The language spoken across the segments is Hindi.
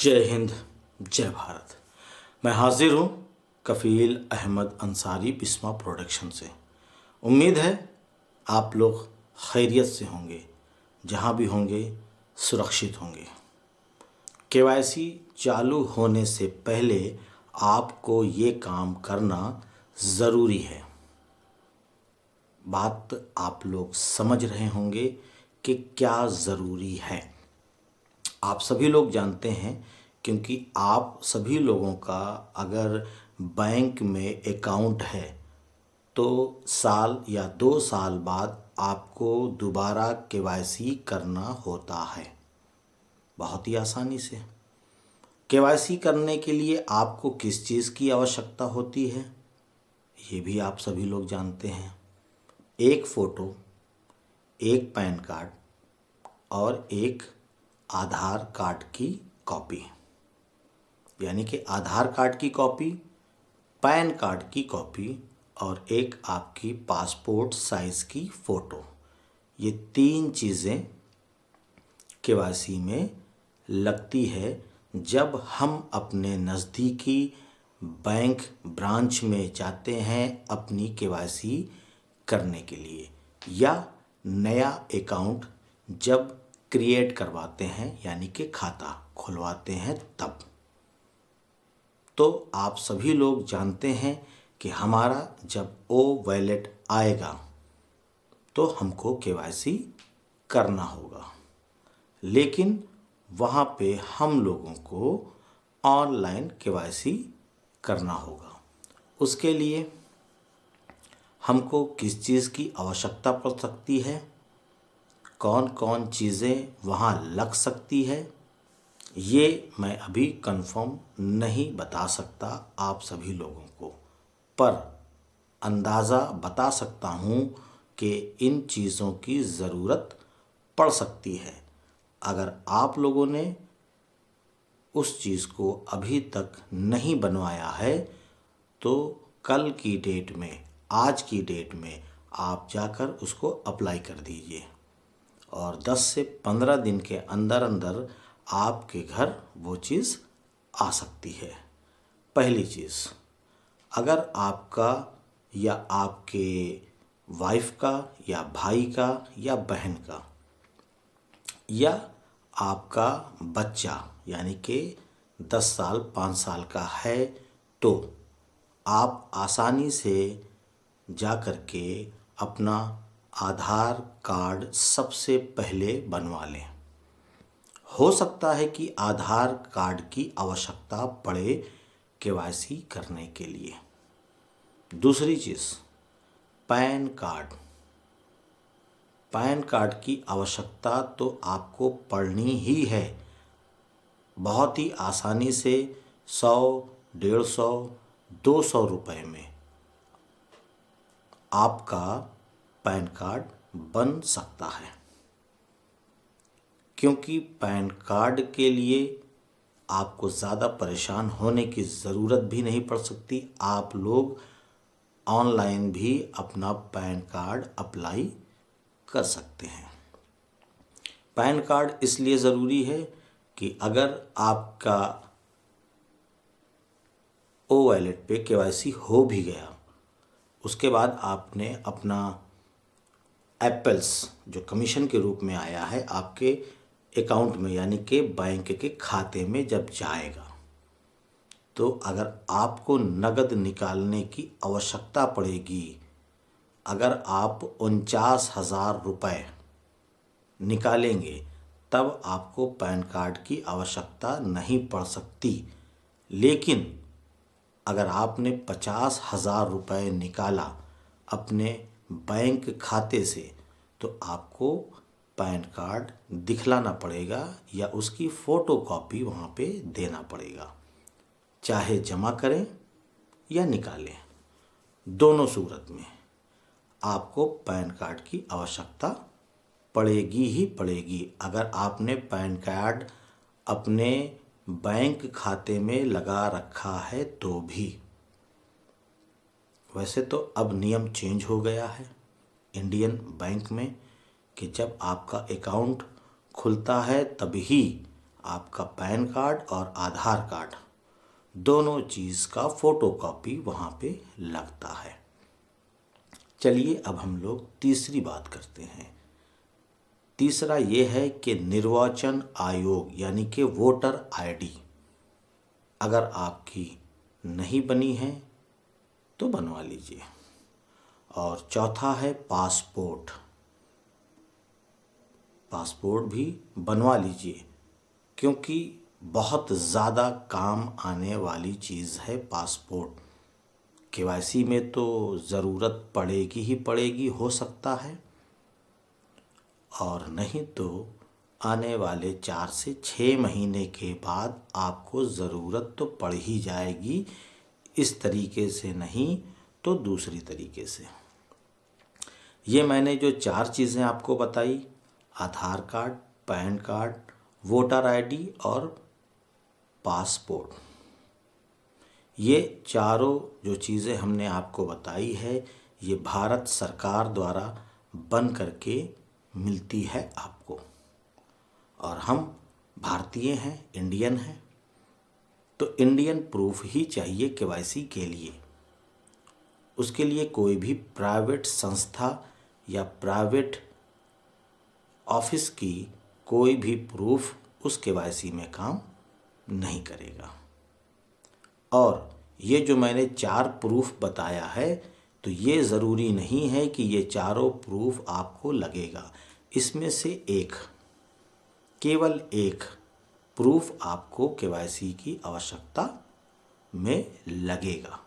जय हिंद, जय भारत। मैं हाजिर हूँ कफ़ील अहमद अंसारी बिस्मा प्रोडक्शन से। उम्मीद है आप लोग खैरियत से होंगे, जहाँ भी होंगे सुरक्षित होंगे। केवाईसी चालू होने से पहले आपको ये काम करना ज़रूरी है। बात आप लोग समझ रहे होंगे कि क्या ज़रूरी है। आप सभी लोग जानते हैं, क्योंकि आप सभी लोगों का अगर बैंक में अकाउंट है तो साल या 2 साल बाद आपको दोबारा केवाईसी करना होता है। बहुत ही आसानी से केवाईसी करने के लिए आपको किस चीज़ की आवश्यकता होती है, ये भी आप सभी लोग जानते हैं। एक फ़ोटो, एक पैन कार्ड और एक आधार कार्ड की कॉपी, यानी कि आधार कार्ड की कॉपी, पैन कार्ड की कॉपी और एक आपकी पासपोर्ट साइज़ की फ़ोटो। ये 3 चीज़ें केवाईसी में लगती है जब हम अपने नज़दीकी बैंक ब्रांच में जाते हैं अपनी केवाईसी करने के लिए, या नया अकाउंट जब क्रिएट करवाते हैं, यानी कि खाता खुलवाते हैं तब। तो आप सभी लोग जानते हैं कि हमारा जब ओ वॉलेट आएगा तो हमको केवाईसी करना होगा, लेकिन वहाँ पे हम लोगों को ऑनलाइन केवाईसी करना होगा। उसके लिए हमको किस चीज़ की आवश्यकता पड़ सकती है, कौन कौन चीज़ें वहाँ लग सकती है, ये मैं अभी कंफर्म नहीं बता सकता आप सभी लोगों को, पर अंदाज़ा बता सकता हूँ कि इन चीज़ों की ज़रूरत पड़ सकती है। अगर आप लोगों ने उस चीज़ को अभी तक नहीं बनवाया है तो कल की डेट में, आज की डेट में आप जाकर उसको अप्लाई कर दीजिए और 10 से 15 दिन के अंदर अंदर आपके घर वो चीज़ आ सकती है। पहली चीज़, अगर आपका या आपके वाइफ का या भाई का या बहन का या आपका बच्चा यानी कि 10 साल 5 साल का है तो आप आसानी से जा कर के अपना आधार कार्ड सबसे पहले बनवा लें। हो सकता है कि आधार कार्ड की आवश्यकता पड़े केवाईसी करने के लिए। दूसरी चीज़, पैन कार्ड। पैन कार्ड की आवश्यकता तो आपको पड़नी ही है। बहुत ही आसानी से 100, 150, 200 रुपए में आपका पैन कार्ड बन सकता है, क्योंकि पैन कार्ड के लिए आपको ज़्यादा परेशान होने की ज़रूरत भी नहीं पड़ सकती। आप लोग ऑनलाइन भी अपना पैन कार्ड अप्लाई कर सकते हैं। पैन कार्ड इसलिए ज़रूरी है कि अगर आपका ओ वॉलेट पे केवाईसी हो भी गया, उसके बाद आपने अपना एप्पल्स जो कमीशन के रूप में आया है आपके अकाउंट में, यानी कि बैंक के खाते में जब जाएगा, तो अगर आपको नगद निकालने की आवश्यकता पड़ेगी, अगर आप 49,000 रुपये निकालेंगे तब आपको पैन कार्ड की आवश्यकता नहीं पड़ सकती। लेकिन अगर आपने 50,000 रुपये निकाला अपने बैंक खाते से तो आपको पैन कार्ड दिखलाना पड़ेगा या उसकी फ़ोटो कॉपी वहाँ पे देना पड़ेगा। चाहे जमा करें या निकालें, दोनों सूरत में आपको पैन कार्ड की आवश्यकता पड़ेगी ही पड़ेगी। अगर आपने पैन कार्ड अपने बैंक खाते में लगा रखा है तो भी। वैसे तो अब नियम चेंज हो गया है इंडियन बैंक में कि जब आपका अकाउंट खुलता है तभी आपका पैन कार्ड और आधार कार्ड दोनों चीज़ का फोटोकॉपी वहाँ पे लगता है। चलिए अब हम लोग तीसरी बात करते हैं। तीसरा ये है कि निर्वाचन आयोग यानी कि वोटर आईडी अगर आपकी नहीं बनी है तो बनवा लीजिए। और चौथा है पासपोर्ट, पासपोर्ट भी बनवा लीजिए क्योंकि बहुत ज़्यादा काम आने वाली चीज़ है पासपोर्ट। केवाईसी में तो ज़रूरत पड़ेगी ही पड़ेगी, हो सकता है, और नहीं तो आने वाले 4 से 6 महीने के बाद आपको ज़रूरत तो पड़ ही जाएगी, इस तरीके से नहीं तो दूसरी तरीके से। ये मैंने जो 4 चीज़ें आपको बताई, Aadhaar card, PAN card, voter ID और पासपोर्ट, ये चारों जो चीज़ें हमने आपको बताई है ये भारत सरकार द्वारा बन करके मिलती है आपको। और हम भारतीय हैं, इंडियन हैं, तो इंडियन प्रूफ ही चाहिए केवाईसी के लिए। उसके लिए कोई भी प्राइवेट संस्था या प्राइवेट ऑफिस की कोई भी प्रूफ उस केवाईसी में काम नहीं करेगा। और ये जो मैंने 4 प्रूफ बताया है तो ये ज़रूरी नहीं है कि ये चारों प्रूफ आपको लगेगा। इसमें से एक, केवल एक प्रूफ आपको केवाईसी की आवश्यकता में लगेगा।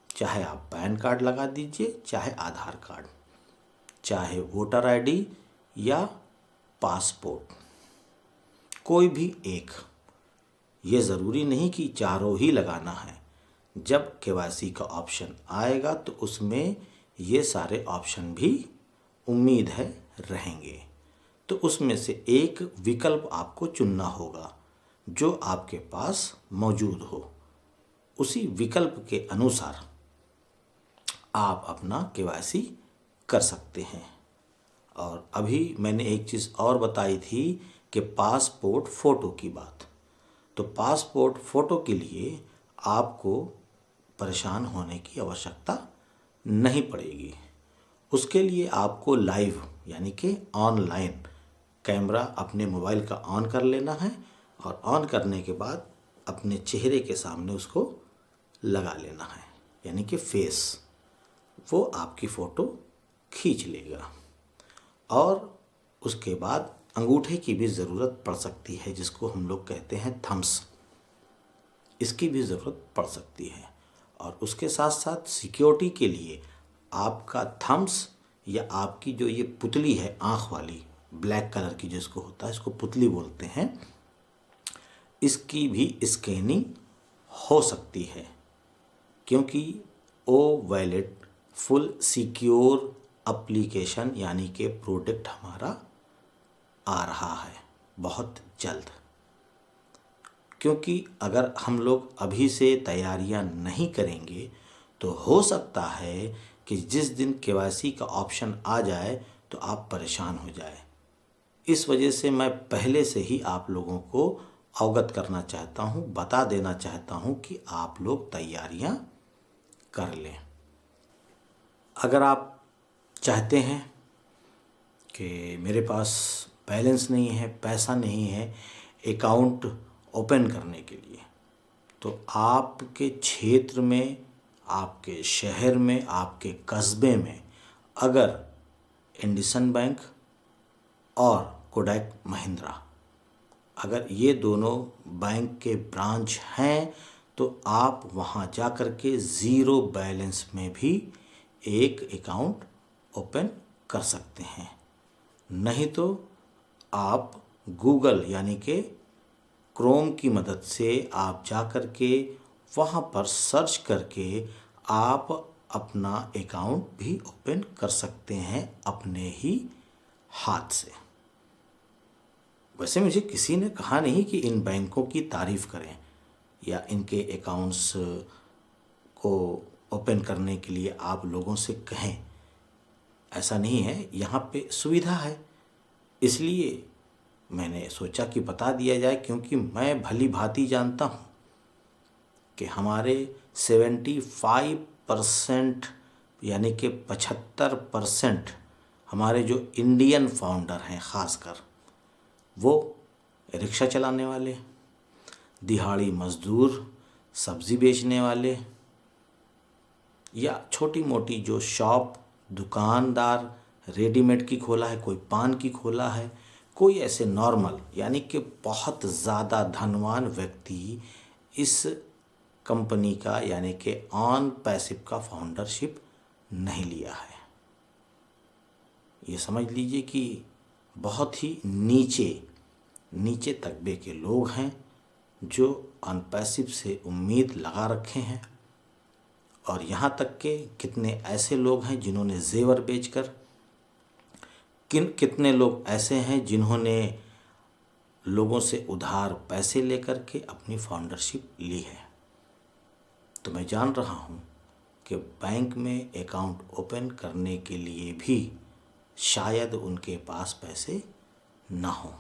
चाहे आप पैन कार्ड लगा दीजिए, चाहे आधार कार्ड, चाहे वोटर आईडी या पासपोर्ट, कोई भी एक। ये ज़रूरी नहीं कि चारों ही लगाना है। जब केवाईसी का ऑप्शन आएगा तो उसमें ये सारे ऑप्शन भी उम्मीद है रहेंगे। तो उसमें से एक विकल्प आपको चुनना होगा जो आपके पास मौजूद हो। उसी विकल्प के अनुसार आप अपना केवाईसी कर सकते हैं। और अभी मैंने एक चीज़ और बताई थी कि पासपोर्ट फ़ोटो की बात। तो पासपोर्ट फ़ोटो के लिए आपको परेशान होने की आवश्यकता नहीं पड़ेगी। उसके लिए आपको लाइव यानी कि ऑनलाइन कैमरा अपने मोबाइल का ऑन कर लेना है और ऑन करने के बाद अपने चेहरे के सामने उसको लगा लेना है, यानी कि फेस, वो आपकी फ़ोटो खींच लेगा। और उसके बाद अंगूठे की भी ज़रूरत पड़ सकती है, जिसको हम लोग कहते हैं थम्स, इसकी भी ज़रूरत पड़ सकती है। और उसके साथ साथ सिक्योरिटी के लिए आपका थम्स या आपकी जो ये पुतली है आँख वाली ब्लैक कलर की जिसको होता है, इसको पुतली बोलते हैं, इसकी भी स्कैनिंग हो सकती है क्योंकि ओ वैलेट फुल सिक्योर एप्लीकेशन यानी कि प्रोडक्ट हमारा आ रहा है बहुत जल्द। क्योंकि अगर हम लोग अभी से तैयारियां नहीं करेंगे तो हो सकता है कि जिस दिन केवाईसी का ऑप्शन आ जाए तो आप परेशान हो जाए। इस वजह से मैं पहले से ही आप लोगों को अवगत करना चाहता हूँ, बता देना चाहता हूँ कि आप लोग तैयारियां कर लें। अगर आप चाहते हैं कि मेरे पास बैलेंस नहीं है, पैसा नहीं है अकाउंट ओपन करने के लिए, तो आपके क्षेत्र में, आपके शहर में, आपके कस्बे में अगर इंडसइंड बैंक और कोटक महिंद्रा अगर ये दोनों बैंक के ब्रांच हैं तो आप वहाँ जा कर के ज़ीरो बैलेंस में भी एक अकाउंट ओपन कर सकते हैं। नहीं तो आप गूगल यानी कि क्रोम की मदद से आप जा कर के वहाँ पर सर्च करके आप अपना अकाउंट भी ओपन कर सकते हैं अपने ही हाथ से। वैसे मुझे किसी ने कहा नहीं कि इन बैंकों की तारीफ़ करें या इनके अकाउंट्स को ओपन करने के लिए आप लोगों से कहें, ऐसा नहीं है। यहाँ पे सुविधा है, इसलिए मैंने सोचा कि बता दिया जाए, क्योंकि मैं भली भांति जानता हूँ कि हमारे 75% यानी कि 75% हमारे जो इंडियन फाउंडर हैं ख़ासकर, वो रिक्शा चलाने वाले, दिहाड़ी मज़दूर, सब्ज़ी बेचने वाले, या छोटी मोटी जो शॉप, दुकानदार, रेडीमेड की खोला है, कोई पान की खोला है, कोई ऐसे नॉर्मल यानी कि बहुत ज़्यादा धनवान व्यक्ति इस कंपनी का यानी कि ऑन पैसिव का फाउंडरशिप नहीं लिया है। ये समझ लीजिए कि बहुत ही नीचे तबके के लोग हैं जो ऑन पैसिव से उम्मीद लगा रखे हैं। और यहाँ तक के कितने ऐसे लोग हैं जिन्होंने जेवर बेचकर, कितने लोग ऐसे हैं जिन्होंने लोगों से उधार पैसे लेकर के अपनी फाउंडरशिप ली है। तो मैं जान रहा हूँ कि बैंक में अकाउंट ओपन करने के लिए भी शायद उनके पास पैसे ना हों।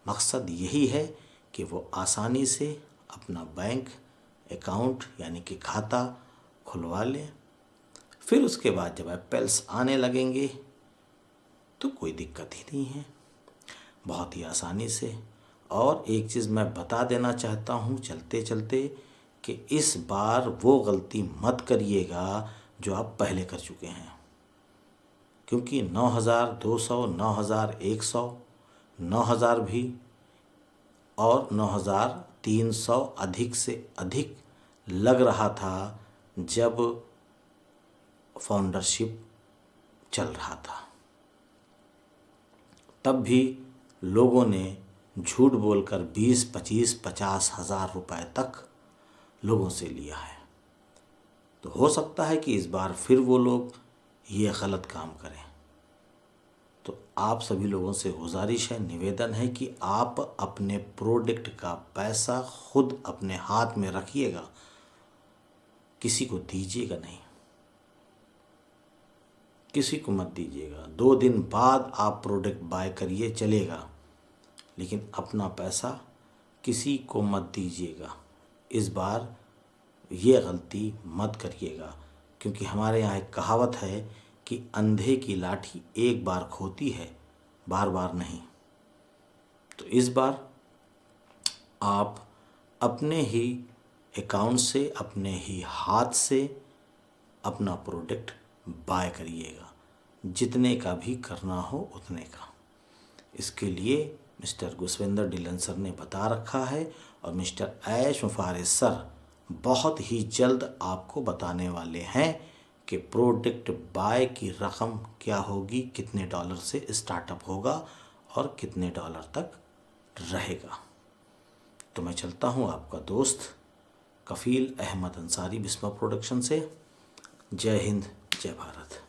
मकसद यही है कि वो आसानी से अपना बैंक अकाउंट यानी कि खाता खुलवा लें। फिर उसके बाद जब एप्पल्स आने लगेंगे तो कोई दिक्कत ही नहीं है, बहुत ही आसानी से। और एक चीज़ मैं बता देना चाहता हूँ चलते चलते कि इस बार वो गलती मत करिएगा जो आप पहले कर चुके हैं, क्योंकि 9,200, 9,100, 9,000 भी और 9,300 अधिक से अधिक लग रहा था जब फाउंडरशिप चल रहा था। तब भी लोगों ने झूठ बोलकर 20, 25, 50,000 रुपए तक लोगों से लिया है। तो हो सकता है कि इस बार फिर वो लोग ये गलत काम करें। तो आप सभी लोगों से गुजारिश है, निवेदन है कि आप अपने प्रोडक्ट का पैसा खुद अपने हाथ में रखिएगा, किसी को दीजिएगा नहीं, किसी को मत दीजिएगा। 2 दिन बाद आप प्रोडक्ट बाय करिए चलेगा, लेकिन अपना पैसा किसी को मत दीजिएगा। इस बार ये गलती मत करिएगा, क्योंकि हमारे यहाँ एक कहावत है कि अंधे की लाठी एक बार खोती है, बार बार नहीं। तो इस बार आप अपने ही अकाउंट से, अपने ही हाथ से अपना प्रोडक्ट बाय करिएगा, जितने का भी करना हो उतने का। इसके लिए मिस्टर गुसविंदर डिलन सर ने बता रखा है और मिस्टर ऐश मुफारिस सर बहुत ही जल्द आपको बताने वाले हैं कि प्रोडक्ट बाय की रकम क्या होगी, कितने डॉलर से स्टार्टअप होगा और कितने डॉलर तक रहेगा। तो मैं चलता हूँ, आपका दोस्त कफील अहमद अंसारी बिस्मा प्रोडक्शन से। जय हिंद, जय भारत।